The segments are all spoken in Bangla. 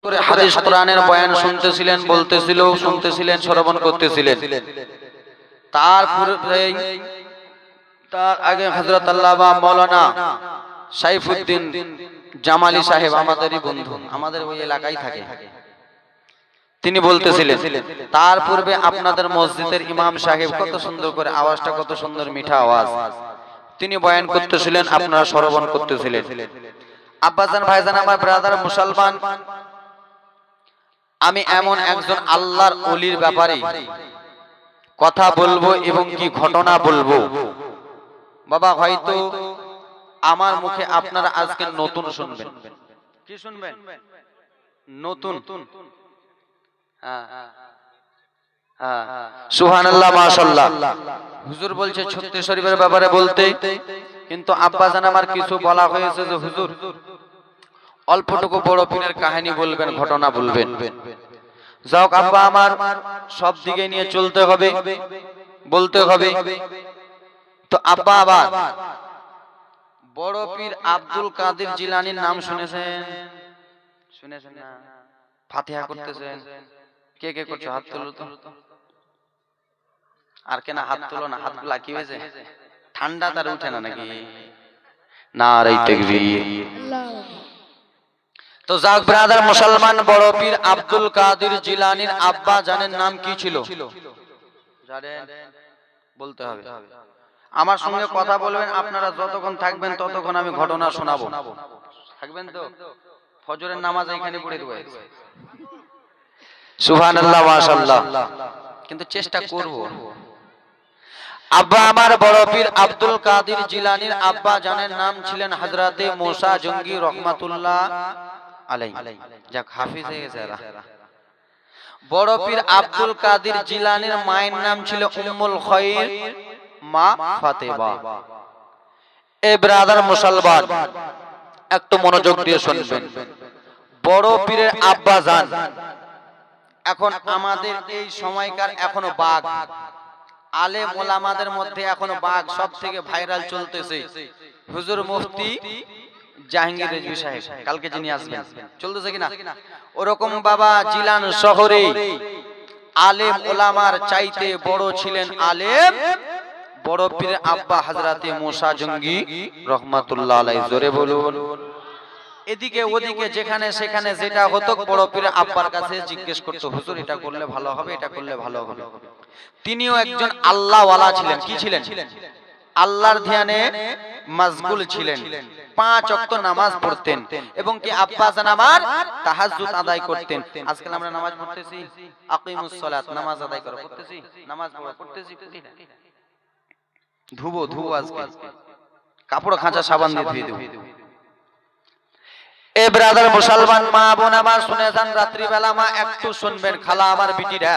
করে হাদিস কোরআনের বয়ান শুনতেছিলেন, বলতেছিল, শুনতেছিলেন, শ্রবণ করতেছিলেন। তার আগে হযরত আল্লামা মাওলানা সাইফুদ্দিন জামালি সাহেব, আমাদেরই বন্ধু, আমাদের ওই এলাকায় থাকে, তিনি বলতেছিলেন, তার পূর্বে আপনাদের মসজিদের ইমাম সাহেব, কত সুন্দর করে আওয়াজটা, কত সুন্দর মিঠা আওয়াজ, তিনি বয়ান করতেছিলেন, আপনারা শ্রবণ করতেছিলেন। আব্বাজান, ভাইজান, আমার ব্রাদার মুসলমান, আমি এমন একজন আল্লাহর ওলির ব্যাপারে কথা বলবো এবং কি ঘটনা বলবো, বাবা হয়তো আমার মুখে আপনারা আজকে নতুন শুনবেন। কি শুনবেন? নতুন। সুবহানাল্লাহ, মাশাআল্লাহ। হুজুর বলছে 36 শরীফের ব্যাপারে বলতে, কিন্তু আব্বাজান আমার কিছু বলা হয়েছে যে হুজুর অল্পটুকু বড় পীরের কাহিনী বলবেন, ঘটনা বলবেন। যাও আব্বা আমার, সব দিকে নিয়ে চলতে হবে, বলতে হবে। তো আব্বা আবার বড় পীর আব্দুল কাদের জিলানীর নাম শুনেছেন? শুনেছেন না? ফাতিহা করতেছেন, কে কে করছো? হাত তুলো তো। আর কেন হাত তুলো না? হাতগুলা কি হয়েছে? ঠান্ডা তার উঠে না নাকি? নারে তাকবীর। তো যাক ব্রাদার মুসলমান, বড় পীর আব্দুল কাদের জিলানীর আব্বা জানেন নাম কি ছিল? জানেন? বলতে হবে। আমার সঙ্গে কথা বলবেন, আপনারা যতক্ষণ থাকবেন ততক্ষণ আমি ঘটনা শোনাবো। থাকবেন তো? ফজরের নামাজ এখানে পড়ে দেব। সুবহানাল্লাহ, মাশাআল্লাহ। কিন্তু চেষ্টা করব। আব্বা আমার বড় পীর আব্দুল কাদের জিলানীর আব্বা জানেন নাম ছিলেন হযরতে মুসা জঙ্গি রহমাতুল্লাহ আলাইহি। যাক, হাফেজ হয়ে গেছে এরা। বড় পীর আব্দুল কাদের জিলানীর মায়ের নাম ছিল উম্মুল খায়র, মা ফাতেমা। এ ব্রাদার মুসলমান, একটু মনোযোগ দিয়ে শুনবেন। বড় পীরের আব্বা জান এখন আমাদের এই সময়কার এখনো বাঘ, আলেম ওলামাদের মধ্যে এখনো বাঘ, সব থেকে ভাইরাল চলতেছে হুজুর মুফতি জাহাঙ্গীর রেজভী সাহেব, কালকে যিনি আসবেন, চলতেছে কিনা? ওরকম বাবা জিলান শহরে আলেম ওলামার চাইতে বড় ছিলেন আলেম বড় পীরের আব্বা হযরতে মুসা জঙ্গি রহমাতুল্লাহ আলাইহি। জোরে বলুন। এদিকে ওদিকে যেখানে সেখানে যেটা হতো, বড় পীরের আব্বার কাছে জিজ্ঞেস করতো, হুজুর এটা করলে ভালো হবে, এটা করলে ভালো হবে। তিনিও একজন আল্লাহওয়ালা ছিলেন। কি ছিলেন? আল্লাহর ধ্যানে মশগুল ছিলেন। 5 ওয়াক্ত নামাজ পড়তেন এবং কি আব্বা জান আমার তাহাজ্জুদ আদায় করতেন। আজকাল আমরা নামাজ পড়তেছি, আকিমুস সালাত, নামাজ আদায় করো, পড়তেছি, নামাজ পড়ো, পড়তেছি, ধুবো আজকে কাপড় খাঁচা সাবান দিয়ে ধুয়ে দেব। এ ব্রাদার মুসলমান, মা বোন আমার শুনে যান, রাত্রি বেলা মা একটু শুনবেন, খালা আমার বিটিরা,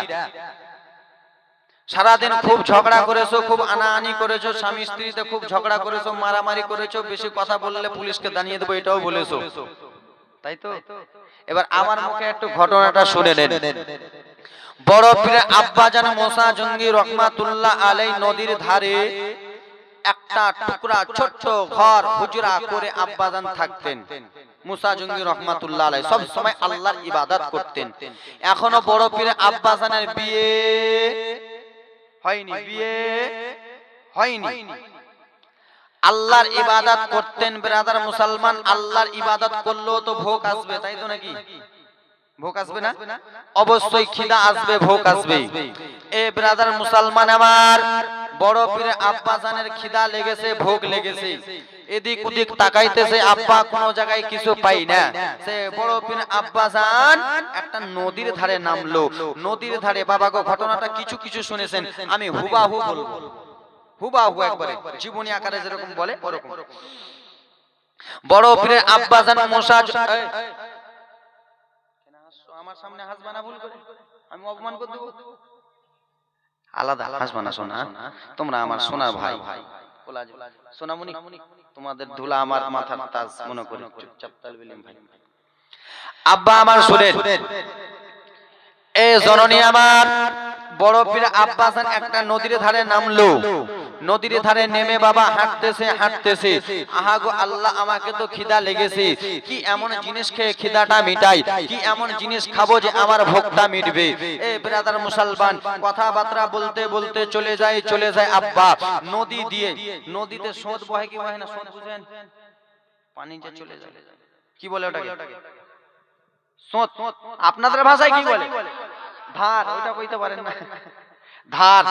সারাদিন খুব ঝগড়া করেছো, খুব আনাআনি করেছো, স্বামী স্ত্রীতে খুব ঝগড়া করেছো, মারামারি করেছো, বেশি কথা বললে পুলিশকে জানিয়ে দেবো, এটাও বলেছো, তাই তো? এবার আমার মুখে একটু ঘটনাটা শুনে নেন। বড় পীরের আব্বা জান মুসা জঙ্গি রহমাতুল্লাহ আলাইহি নদীর ধারে একটা টুকরা ছোট্ট ঘর হুজরা করে আব্বা জান থাকতেন। মুসা জঙ্গি রহমাতুল্লাহ আলাইহি সব সময় আল্লাহর ইবাদত করতেন। এখনো বড় পীরের আব্বা জানের বিয়ে হয়নি। আল্লাহর ইবাদত করতেন ব্রাদার মুসলমান। আল্লাহর ইবাদত করলেও তো ভোগ আসবে, তাই তো নাকি? ভোগ আসবে না? অবশ্যই খিদা আসবে, ভোগ আসবে। এ ব্রাদার মুসলমান আমার, বড় পীরের আব্বা জানের খিদা লেগেছে, ভোগ লেগেছে, এদিক ওদিক তাকাইতেছে, আব্বা কোনো জায়গায় কিছু পাই না। সে বড় পীরের আব্বা জান একটা নদীর ধারে নামলো। নদীর ধারে, বাবা গো ঘটনাটা কিছু কিছু শুনেছেন, আমি হুবাহু বলবো, হুবাহু একবারে জীবনী আকারে যেরকম বলে ওরকম। বড় পীরের আব্বা জান মুসা, আমার সামনে হাসবানা ভুল করে, আমি অপমান করে দেব। আলাদা হাসবানা শোনা, তোমরা আমার সোনার ভাই, সোনামণি, তোমাদের ধুলা আমার মাথার তাজ মনে করে চুপচাপ তালবিলিম ভাই। আব্বা আমার শুনেন, এ জননী আমার, বড় পীর আব্বা জান একটা নদীর ধারে নামলো। নদীর ধারে নেমে বাবা হাঁটতেছে আহা গো আল্লাহ, আমাকে তো খিদা লেগেছে, কি এমন জিনিস খেয়ে খিদাটা মিটাই, কি এমন জিনিস খাবো যে আমার ভোগটা মিটবে। এই ব্রাদার মুসলমান, কথাবার্তা বলতে বলতে চলে যায় আব্বা নদী দিয়ে। নদীতে স্রোত বহে কি বহে না? স্রোত বুঝেন? পানি যে চলে যায়, কি বলে ওটাকে? স্রোত। আপনাদের ভাষায় কি বলে? ধার। ওটা কইতে পারেন না? ধার।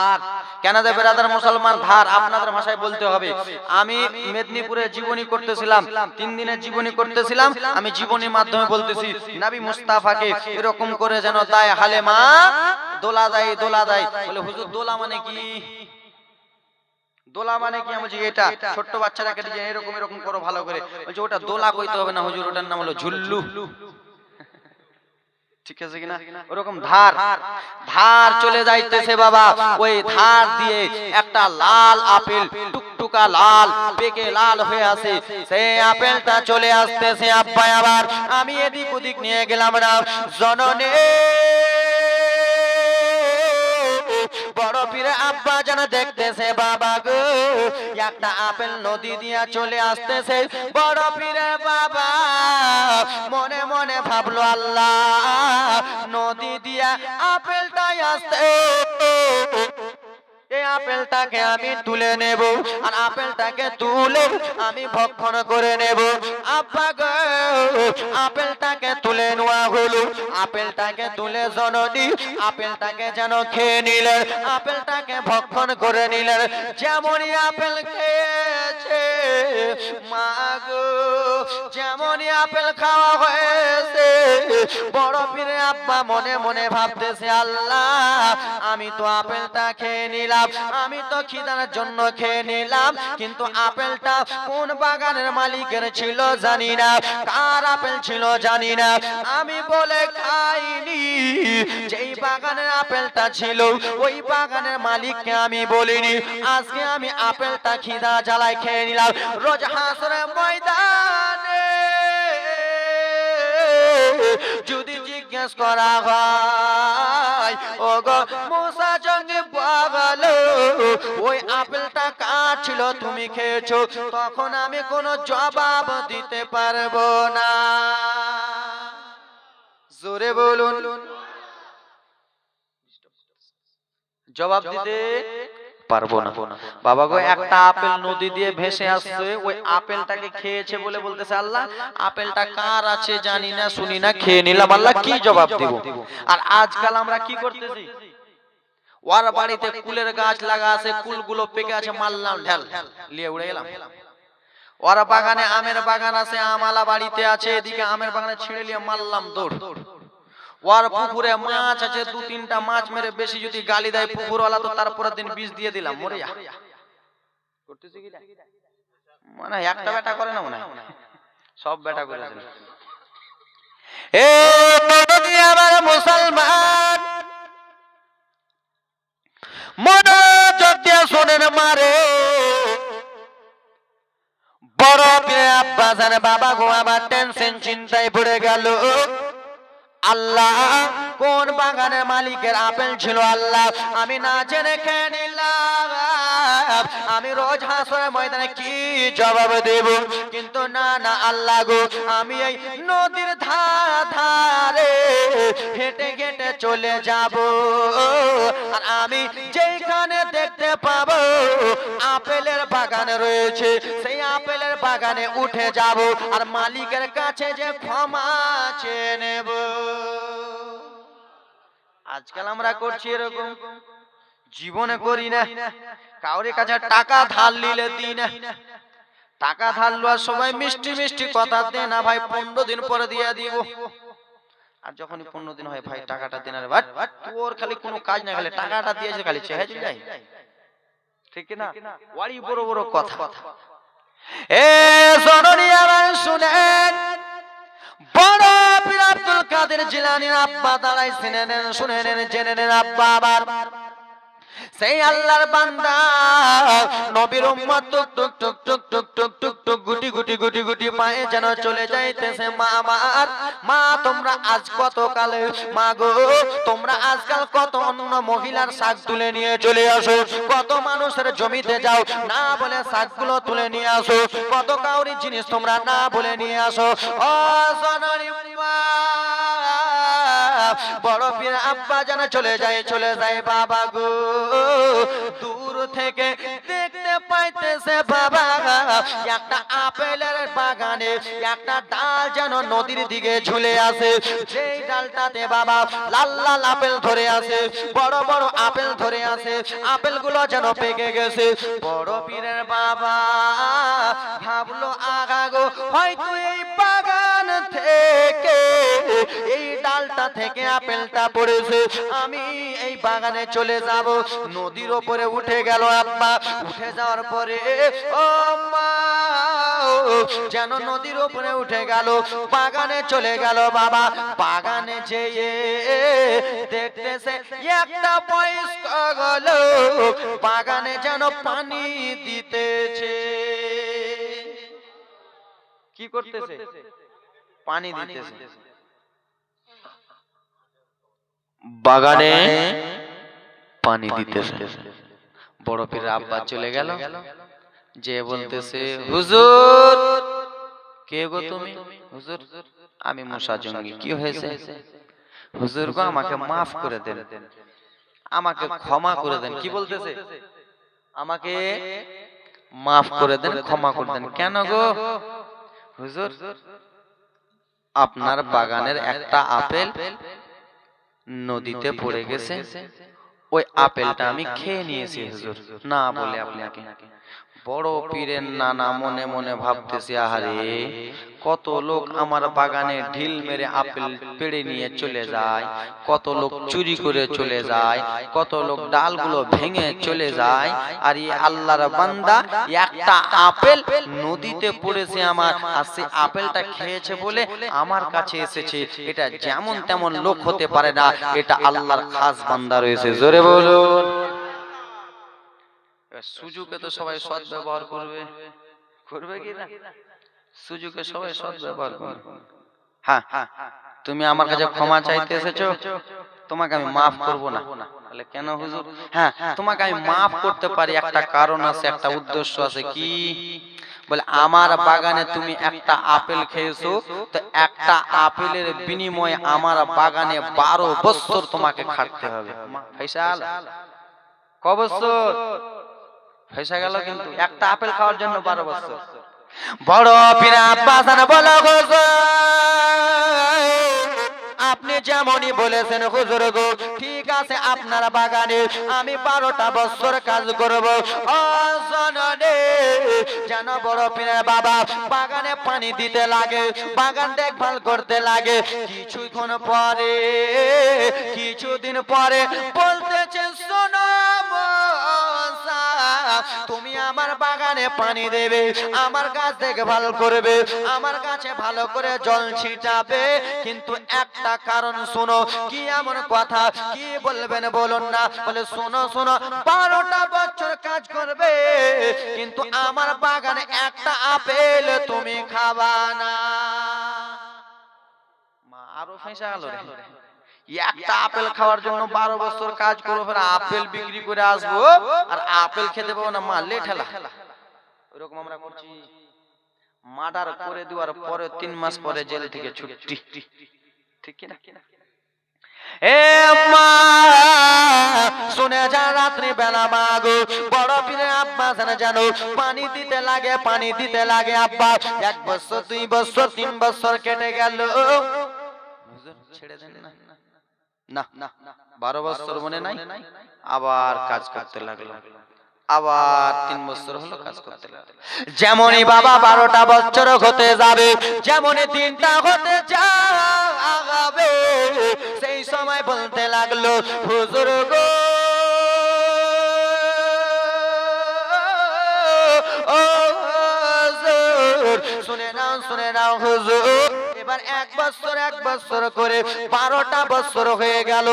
কেন যে ব্রাদার মুসলমান, ধার আপনাদের ভাষায় বলতে হবে। আমি মেদিনীপুরে জীবনী করতেছিলাম, 3 দিনের জীবনী করতেছিলাম। আমি জীবনীর মাধ্যমে বলতেছি নবী মুস্তাফাকে এরকম করে যেন দায় হালেমা দোলা দেয়। বলে হুজুর দোলা মানে কি? দোলা মানে কি? আমি বলছি এটা ছোট্ট বাচ্চারা কেটে যায় এরকম এরকম করো ভালো করে। বলছে ওটা দোলা কইতে হবে না হুজুর, ওটার নাম হলো ঝুল্লু। ঠিক আছে কিনা? ওরকম ধার চলে যাইতেছে বাবা। ওই ধার দিয়ে একটা লাল আপেল, টুকটুকা লাল, পেকে লাল হয়ে আছে, সেই আপেলটা চলে আসতেছে আব্বা। আবার আমি এদিক ওদিক নিয়ে গেলাম না, জননে বড় পীর আব্বা যেন দেখতেছে বাবা গো, একটা আপেল নদী দিয়া চলে আসতেছে। বড় পীরে বাবা মনে মনে ভাবলো আল্লাহ, নদী দিয়া আপেলটাই আসতে, এই আপেলটাকে আমি তুলে নেব, আর আপেলটাকে তুলে আমি ভক্ষণ করে নেব। আব্বা গো, আপেলটাকে তুলে নেওয়া হলো। আপেলটাকে তুলে জননী আপেলটাকে যেন খেয়ে নিলেন, আপেলটাকে ভক্ষণ করে নিলেন। যেমনই আপেল খেয়েছে মা গো, যেমনই আপেল খাওয়া হয়েছে, বড় পীরে আব্বা মনে মনে ভাবতেছে আল্লাহ, আমি তো আপেলটা খেয়ে নিলাম, আমি তো খিদার জন্য খেয়ে নিলাম, কিন্তু আপেলটা কোন বাগানের মালিকের ছিল জানি না, কার আপেল ছিল জানি না। আমি বলে খাইনি, যেই বাগানের আপেলটা ছিল ওই বাগানের মালিককে আমি বলিনি। আজকে আমি আপেলটা খিদা জ্বালায় খেয়ে নিলাম। রোজ হাসরের ময়দানে যদি জিজ্ঞেস করা হয় ও গো মুসা জঙ্গি পাগল, ওই আপেলটা কার ছিল তুমি খেয়েছো, তখন আমি কোনো জবাব দিতে পারবো না। জোরে বলুন, জবাব দিতে পারবো না। বাবা গো, একটা আপেল নদী দিয়ে ভেসে আসছে, ওই আপেলটাকে খেয়েছে বলে বলতেছে আল্লাহ, আপেলটা কার আছে জানি না শুনি না, খেয়ে নিলাম, আল্লাহ কি জবাব দিব? আর আজকাল আমরা কি করতেছি, ওর বাড়িতে কুলের গাছ লাগা আছে, কুলগুলো পেকে আছে, মারলাম ঢাল নিয়ে উড়ে গেলাম। ওর বাগানে আমের বাগান আছে, আমালা বাড়িতে আছে, এদিকে আমের বাগানে ছিঁড়ে নিয়ে মারলাম দৌড়। ওর পুকুরে মাছ আছে, 2-3টা মাছ মেরে বেশি যদি গালি দেয় পুকুরওয়ালা, তো তারপরের দিন বিষ দিয়ে দিলাম, মরে যা। করতেছি কি মানে একটা বেটা করে না, মনে সব বেটা করে। এ আমার মুসলমান মনোযোগ দিয়ে শোনেন মারে, বড় পীর আব্বা জানে বাবা গো, আমার টেনশন চিন্তায় পড়ে গেল। আল্লাহ কোন বাগানের মালিকের আপেল ছিল আল্লাহ, আমি না জেনে খেয়ে নিলাম, আমি রোজ হাসরের ময়দানে কি জবাব দেব? কিন্তু না না আল্লাহ গো, আমি এই নদীর ধারে হেঁটে হেঁটে চলে যাব, আর আমি যেখানে দেখতে পাবো আপেলের বাগান রয়েছে, সেই আপেলের বাগানে উঠে যাব, আর মালিকের কাছে যে ক্ষমা চেয়ে নেব। আজকাল আমরা করছি এরকম, জীবনে করি না। কাউরে কাছে টাকা ধার নিলে দিই না, টাকা ধার লওয়ার সময় মিষ্টি মিষ্টি কথা দে না ভাই, 15 দিন পরে দিয়ে দিব। আর যখনই 15 দিন হয়, ভাই টাকাটা দিন, আরে বাট তোর খালি কোনো কাজ না, খালি টাকাটা দিয়েছে খালি চেয়ে যায়, ঠিক না? ওয়ারি বড় বড় কথা। এ জননী আমার শুনেন, বড় পীর আব্দুল কাদের জিলানীর আব্বা দাঁড়াই শুনে নেন, শুনে নেন, জেনে নেন আব্বা। আবার সেই আল্লাহর বান্দা নবীর উম্মত টুক টুক টুক টুক টুক টুক টুক টুক গুটি গুটি গুটি গুটি পায়ে যেন চলে যাইতেছে। মা আমার, মা তোমরা আজ কত কালে, মা গো তোমরা আজকাল কত অন্য মহিলার শাক তুলে নিয়ে চলে আসো, কত মানুষের জমিতে যাও না বলে শাকগুলো তুলে নিয়ে আসো, কত কাউরি জিনিস তোমরা না বলে নিয়ে আসো। ও সোনারি মা, বড় পীর আব্বা জানা চলে যায় বাবা গো। দূর থেকে দেখতে পাইতেছে বাবা একটা আপেলের বাগানে একটা ডাল যেন নদীর দিকে ঝুলে আছে। সেই ডালটাতে বাবা লাল লাল আপেল ধরে আছে, বড় বড় আপেল ধরে আছে, আপেলগুলো যেন পেকে গেছে। বড় পীরের বাবা ভাবলো আগা গো, হয়তো এই বাগান থেকে এই ডালটা থেকে আপেলটা পড়েছে, আমি এই বাগানে চলে যাব। নদীর উপরে উঠে গেল আব্বা, উঠে যাওয়ার পরে ও মা যেন নদীর উপরে উঠে গেল, বাগানে চলে গেল বাবা। বাগানে যেয়ে দেখতেছে একটা বয়স্ক লোক বাগানে যেন পানি দিতেছে। কি করতেছে? পানি দিতেছে। বাগানে পানি দিতেছে। বড় পীর আব্বা চলে গেল, যে বলতেছে হুজুর। কে গো তুমি? হুজুর আমি মুসা জঙ্গি। কি হয়েছে? হুজুর গো আমাকে মাফ করে দেন, আমাকে ক্ষমা করে দেন। কি বলতেছে? আমাকে মাফ করে দেন, ক্ষমা করে দেন। কেন গো? হুজুর আপনার বাগানের একটা আপেল নদীতে পড়ে গেছে, ওই আপেলটা আমি খেয়ে নিয়েছি হুজুর। না বলে আপনাকে। বড় পীরের নানা মনে মনে ভাবতেছে, আহারে কত লোক আমার বাগানে ঢিল মেরে আপেল পেড়ে নিয়ে চলে যায়, কত লোক চুরি করে চলে যায়, কত লোক ডালগুলো ভেঙে চলে যায়, আর এই আল্লাহর বান্দা একটা আপেল নদীতে পড়েছে আমার, আর সেই আপেলটা খেয়েছে বলে আমার কাছে এসেছে। এটা যেমন তেমন লোক হতে পারে না, এটা আল্লাহর খাস বান্দা রয়েছে। জোরে বলুন। সুযোগে তো সবাই সৎ ব্যবহার করবে, করবে কি না? সুযোগে সবাই সৎ ব্যবহার করবে। হ্যাঁ, তুমি আমার কাছে ক্ষমা চাইতে এসেছো, তোমাকে আমি মাফ করব না। বলে কেন হুজুর? হ্যাঁ, তোমাকে আমি মাফ করতে পারি, একটা কারণ আছে, একটা উদ্দেশ্য আছে। কি? বলে আমার বাগানে তুমি একটা আপেল খেয়েছো, তো একটা আপেলের বিনিময়ে আমার বাগানে 12 বছর তোমাকে খাটতে হবে। ফয়সাল ক বছর? ফেসে গেল কিন্তু একটা আপেল খাওয়ার জন্য 12 বছর। বড় পীর আব্বা জান বলো আপনি যেমনই বলেছেন হুজুর গো, ঠিক আছে আপনার বাগানে আমি 12টা বছর কাজ করব। ও জননে যেন বড় পীরের বাবা বাগানে পানি দিতে লাগে, বাগান দেখভাল করতে লাগে। কিছুদিন পরে বলতেছে, শোনো তুমি আমার বাগানে পানি দেবে, আমার গাছ দেখভাল করবে, আমার গাছে ভালো করে জল ছিটাবে, কিন্তু একটা কারণ শোনো। কি এমন কথা? কি বলবেন বলুন না? বলে শোনো শোনো, 12টা বছর কাজ করবে, কিন্তু আমার বাগানে একটা আপেল তুমি খাবা না। মা আরো ফেঁসা গেল রে। একটা আপেল খাওয়ার জন্য 12 বছর কাজ করবো, ফের আপেল বিক্রি করে আসবো আর আপেল খেতে পাবো না। মারলে ঠেলা। ওইরকম আমরা করছি। মার্ডার করে দেওয়ার পরে 3 মাস পরে জেল থেকে ছুটি। ঠিক কি না? এ মা শুনে যা, রাত্রি বেলা মা গো বড় পীরের আব্বা জানো পানি দিতে লাগে, পানি দিতে লাগে। আব্বা 1 বছর 2 বছর 3 বছর কেটে গেল, ছেড়ে দেন না। না 12 বছর মনে নাই, আবার কাজ করতে লাগলো। আবার 3 বছর হলো কাজ করতে লাগলো। যেমনই বাবা 12টা বছর হতে যাবে, যেমনই দিনটা হতে যাবে, সেই সময় বলতে লাগলো, হুজুর গো শুনে নাও হুজুর, এবার এবার এক বছর করে 12টা বছর হয়ে গেল।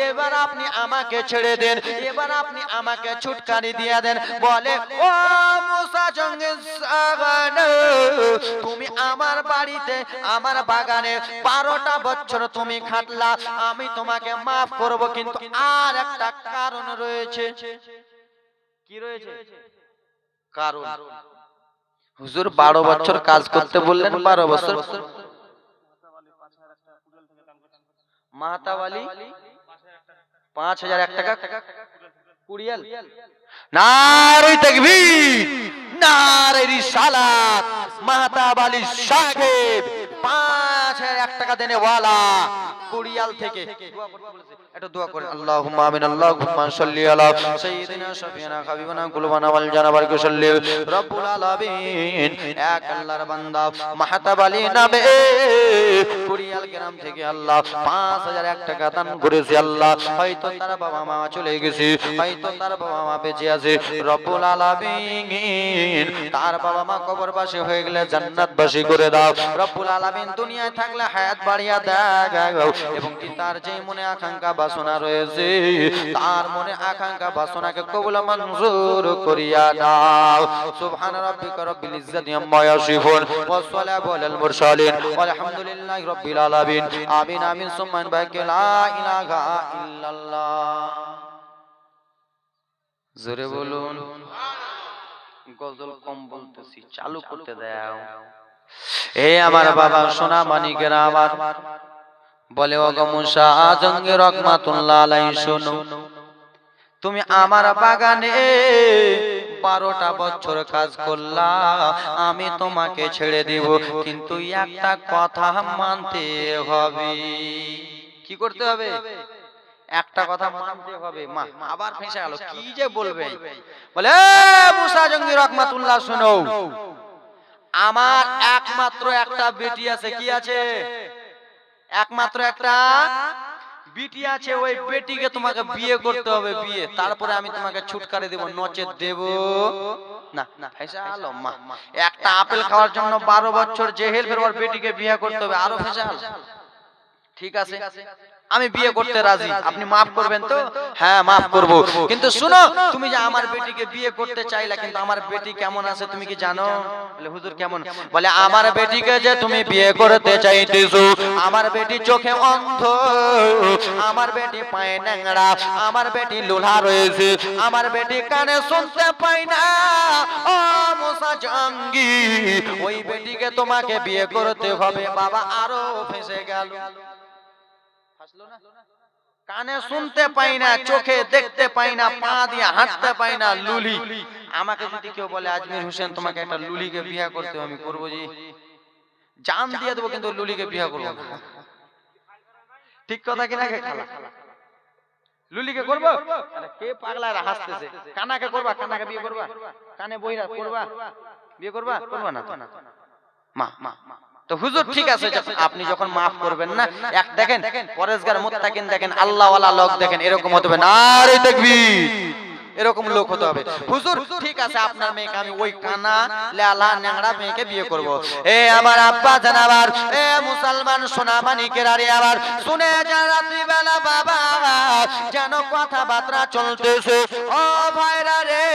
এবার আপনি আমাকে ছেড়ে দেন, এবার আপনি আমাকে ছুটকারি দিয়ে দেন। বলে ও মুসা জঙ্গি তুমি আমার বাড়িতে আমার বাগানে 12টা বছর তুমি খাটলা, আমি তোমাকে মাফ করব, কিন্তু আর একটা কারণ রয়েছে। কি রয়েছে? কারণ হুজুর 12 বছর কাজ করতে বললেন, 12 বছর মাহাতাওয়ালি 5001 টাকা কুড়িয়াল। নারে তাকবীর, নারে রিসালাত। মাহাতাওয়ালি সাহেব 5001 টাকা দেনে ওয়ালা কুড়িয়াল থেকে একটু দোয়া করেন। আল্লাহুম্মা আমিন। আল্লাহুম্মা সাল্লি আলা সাইয়্যিদিনা শাফিয়ানা হাবিবানা কুলবানা ওয়াল জানাবার কুসাল্লি রব্বুল আলামিন। এক আল্লাহর বান্দা মাহাতাওয়ালি নামে কুড়িয়াল গ্রাম থেকে আল্লাহ 5001 টাকা দান করেছে। আল্লাহ হয়তো তার বাবা মা চলে গেছে, হয়তো তার বাবা মা বেঁচে আছে। রব্বুল আলামিন তার বাবা মা কবরবাসী হয়ে গেলে জান্নাতবাসী করে দাও। রব্বুল আলামিন দুনিয়ায় থাকলে হায়াত বাড়িয়া দাও, এবং কি তার যে মনে আকাঙ্ক্ষা বাসনা রয়েছে, তার মনে আকাঙ্ক্ষা বাসনাকে কবুল মঞ্জুর করিয়া দাও। সুবহান রাব্বিকা রাব্বিল ইজ্জাতি আম্মা ইয়াসিফুন ওয়া সালামু আলাল মুরসালিন আলহামদুলিল্লাহি রাব্বিল আলামিন। আমিন আমিন সুম্মা বাকি লা ইলাহা ইল্লাল্লাহ। জোরে বলুন। গজল কম বলতেছি, চালু করতে দাও। এ আমার বাবা সোনা মানিকেরা আমার, বলে ওগো মুসা জঙ্গি রহমাতুল্লাহ আলাইহি শোনো, তুমি আমার বাগানে 12টা বছর কাজ করলা, আমি তোমাকে ছেড়ে দিব, কিন্তু একটা কথা মানতে হবে। কি করতে হবে? একটা কথা মানতে হবে। মা আবার ফেঁসে গেল, কি যে বলবে। বলে মুসা জঙ্গি রহমাতুল্লাহ শোনো, আমার একমাত্র একটা বেটি আছে। কি আছে? একমাত্র একটা বেটি আছে। ওই বেটিকে তোমাকে বিয়ে করতে হবে, বিয়ে, তারপরে আমি তোমাকে ছুটকারে দেব, নচেত দেব না। ফেঁসে গেল। মা একটা আপেল খাওয়ার জন্য 12 বছর জেহেল, ফের ওর বেটিকে বিয়ে করতে হবে, আরো ফেঁসে গেল। ঠিক আছে, আমি বিয়ে করতে রাজি, আপনি মাফ করবেন তো? হ্যাঁ মাফ করব, কিন্তু শুনো, তুমি যে আমার বেটিকে বিয়ে করতে চাইলা, কিন্তু আমার বেটি কেমন আছে তুমি কি জানো? বলে হুজুর কেমন? বলে আমার বেটিকে যে তুমি বিয়ে করতে চাইতেছো, আমার বেটি চোখে অন্ধ, আমার বেটি পায়ে ন্যাংরা, আমার বেটি লোলা রয়েছে, আমার বেটি কানে শুনতে পায় না। ও মুসা জঙ্গি, ওই বেটিকে তোমাকে বিয়ে করতে হবে। বাবা আরো ফেঁসে গেল। কানে শুনতে পাই না, চোখে দেখতে পাই না, পা দিয়ে হাঁটতে পাই না, লুলি। আমাকে যদি কেউ বলে আজমির হোসেন তোমাকে একটা লুলিকে বিয়ে করতে, আমি করবো জি, জান দিয়ে দেবো, কিন্তু লুলিকে বিয়ে করবো না। ঠিক কথা কিনা? লুলিকে করবো? কে পাগলারা হাসতেছে? কানাকে করবা? কানাকে বিয়ে করবা? কানে বইরা করবা? বিয়ে করবা? করবা না? মা মা তো হুজুর ঠিক আছে, আপনি যখন মাফ করবেন না, এক দেখেন পরেশগার মুত্তাকিন দেখেন, আল্লাহওয়ালা লোক দেখেন, এরকম হতে হবে। নারে তাকবীর, এরকম লোক হতে হবে। হুজুর ঠিক আছে, আপনার মেয়েকে আমি ওই কানা লেলা ন্যাংড়া মেয়েকে বিয়ে করব। এ আমার আব্বা জানাবার, এ মুসলমান সোনা মানিকেরা রে, আবার শুনে যা রাত্রি বেলা বাবা যেন কথাবার্তা চলতেছে। ও ভাইরা রে,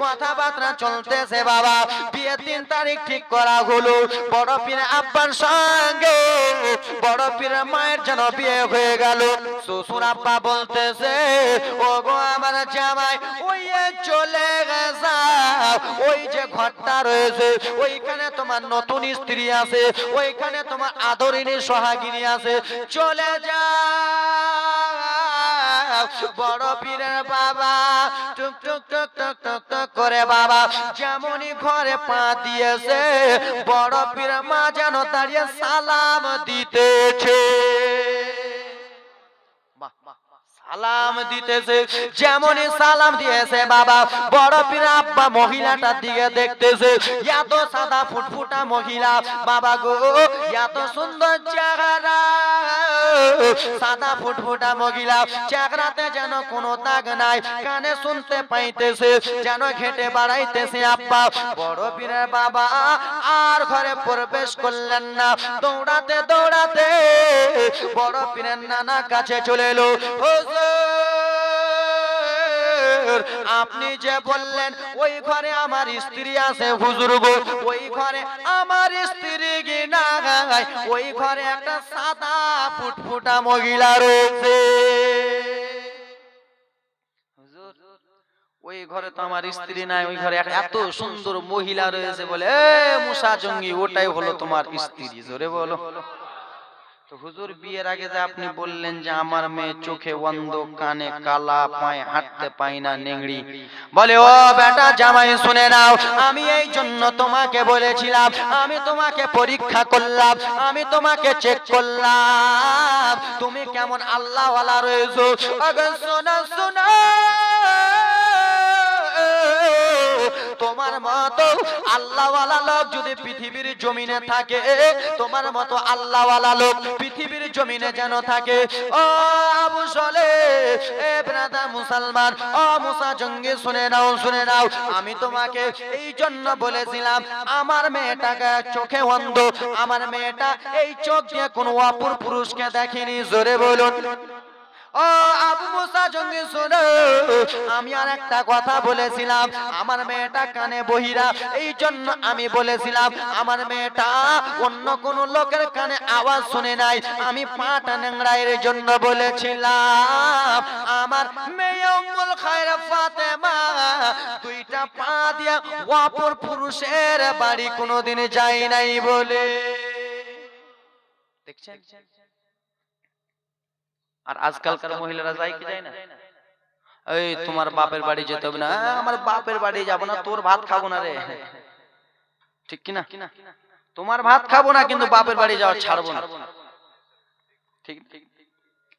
কথাবার্তা চলতেছে বাবা। বিয়ের 3 তারিখ ঠিক করা হলো। বড় পীর আব্বার সঙ্গে বড় পীর মায়ের যেন বিয়ে হয়ে গেল। শ্বশুর আব্বা বলতেছে, ও গো আমার জামাই, ওই চলে গেছে, ওই যে ঘরটা রয়েছে ওইখানে তোমার নতুন স্ত্রী আছে, ওইখানে তোমার আদরিনী সোহাগিনী আছে, চলে যা। বড় পীরের বাবা টুক টুক টুক টুক টুক টুক করে বাবা যেমনই ঘরে পা দিয়েছে, বড় পীরের মা যেন দাঁড়িয়ে সালাম দিতেছে। সালাম দিতেছে, যেমনই সালাম দিয়েছে বাবা, বড় পীর আব্বা মহিলাটার দিকে দেখতেছে। এত সাদা ফুটফুটা মহিলা বাবা গো, এত সুন্দর চেহারা, সাদা ফুটফুটা মহিলা, চেহারাতে যেন কোনো দাগ নাই, কানে শুনতে পাইতেছে যেন ঘেটে বাড়াইতেছে। আব্বা বড় পীরের বাবা আর ঘরে প্রবেশ করলেন না, দৌড়াতে দৌড়াতে বড় পীরের নানা কাছে চলে এলো। আপনি যে বললেন ওই ঘরে আমার স্ত্রী আছে হুজুর গো, ওই ঘরে আমার স্ত্রী কি না, ওই ঘরে একটা সাদা ফুটফুটা মহিলা রয়েছে। হুজুর ওই ঘরে তো আমার স্ত্রী নাই, ওই ঘরে এত সুন্দর মহিলা রয়েছে বলে, এ মুসা জঙ্গি ওটাই হলো তোমার স্ত্রী। জোরে বলো। তো হুজুর বিয়ের আগে যে আপনি বললেন যে আমার মেয়ে চোখে অন্ধ, কানে কালা, পায়ে হাঁটতে পায় না, নেংড়ি, বলে ও বেটা জামাই শুনে নাও, আমি এই জন্য তোমাকে বলেছিলাম, আমি তোমাকে পরীক্ষা করলাম, আমি তোমাকে চেক করলাম তুমি কেমন আল্লাহওয়ালা রয়েছো। আগে শোনা শোনা, তোমার মতো আল্লাহওয়ালা লোক যদি পৃথিবীর জমিনে থাকে, তোমার মতো আল্লাহওয়ালা লোক পৃথিবীর জমিনে যেন থাকে। ও আবু সলে, এ ব্রাদার মুসলমান, ও মুসা জঙ্গি শুনে নাও, শুনে নাও, আমি তোমাকে এই জন্য বলেছিলাম আমার মেয়েটাকে চোখে অন্ধ, আমার মেয়েটা এই চোখ দিয়ে কোন অপর পুরুষকে দেখেনি। জোরে বলুন। ও আবু মুসা জঙ্গি শোনো, আমি আর একটা কথা বলেছিলাম আমার মেয়েটা কানে বহিরা, এই জন্য আমি বলেছিলাম আমার মেয়েটা অন্য কোন লোকের কানে আওয়াজ শুনে নাই, আমি পাটা ন্যাংড়াইয়ের জন্য বলেছিলাম আমার মেয়ে উম্মুল খায়র ফাতেমা দুইটা পা দিয়া অপর পুরুষের বাড়ি কোনোদিন যাই নাই বলে। দেখছেন? আর আজকালকার মহিলারা যায় কি যায় না, এই তোমার বাপের বাড়ি যেতে হবে না, আমার বাপের বাড়ি যাব না, তোর ভাত খাবো না রে, ঠিক কি না, তোমার ভাত খাবো না কিন্তু বাপের বাড়ি যাওয়া ছাড়বো না, ঠিক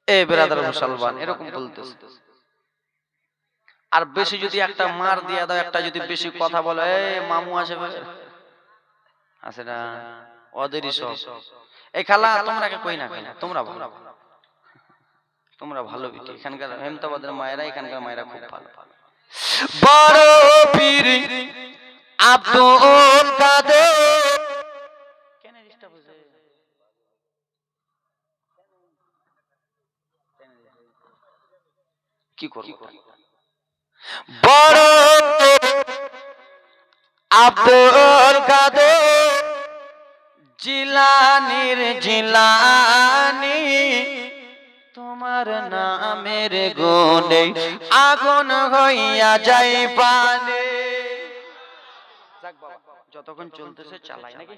এই ব্রাদার মুসলমান এরকম বলতেছে। আর বেশি যদি একটা মার দিয়া দাও, একটা যদি বেশি কথা বলে, এই মামু আসবে আছে না, ওদেরই সব। এই খালা তোমরা কে কই না, তোমরা ভালো, তোমরা ভালো বিটি, এখানকার হেমতাবাদের মায়েরা, এখানকার মায়েরা খুব ভালো। বড় পীর আব্দুল কাদের, কেন ডিস্টার্ব হইছে, কি করব, বড় আব্দুল কাদের জিলানির জিলানি, তোমার নামের গুণে আগুন হইয়া যাই পানে। যতক্ষণ চলতেছে চালাই নাকি,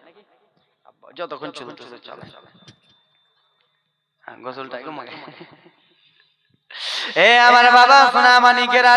যতক্ষণ চলতেছে চালাই, গোসলটা একটু মগে। এ আমার বাবা সোনা মানিকের, আরে